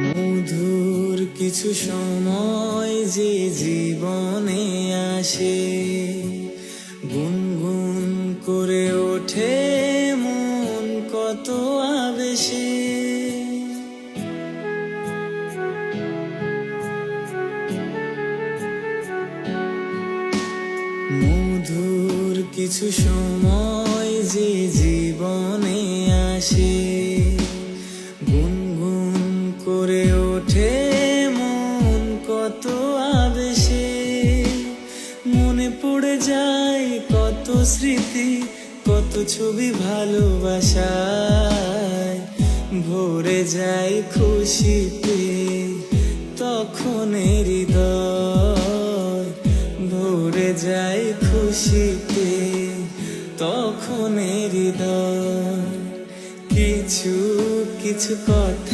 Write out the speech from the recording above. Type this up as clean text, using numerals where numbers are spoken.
মধুর কিছু সময় যে জীবনে আসে, গুনগুন করে ওঠে মন কত আবেশে। মধুর কিছু সময় যে জীবনে আসে, গুনগুন করে ওঠে মন কত আবেশে। মনে পড়ে যায় কত স্মৃতি, কত ছবি ভালোবাসায়, ভরে যায় খুশিতে তখন হৃদয়, ভরে যায় খুশিতে তখন হৃদয়। কিছু কিছু কথা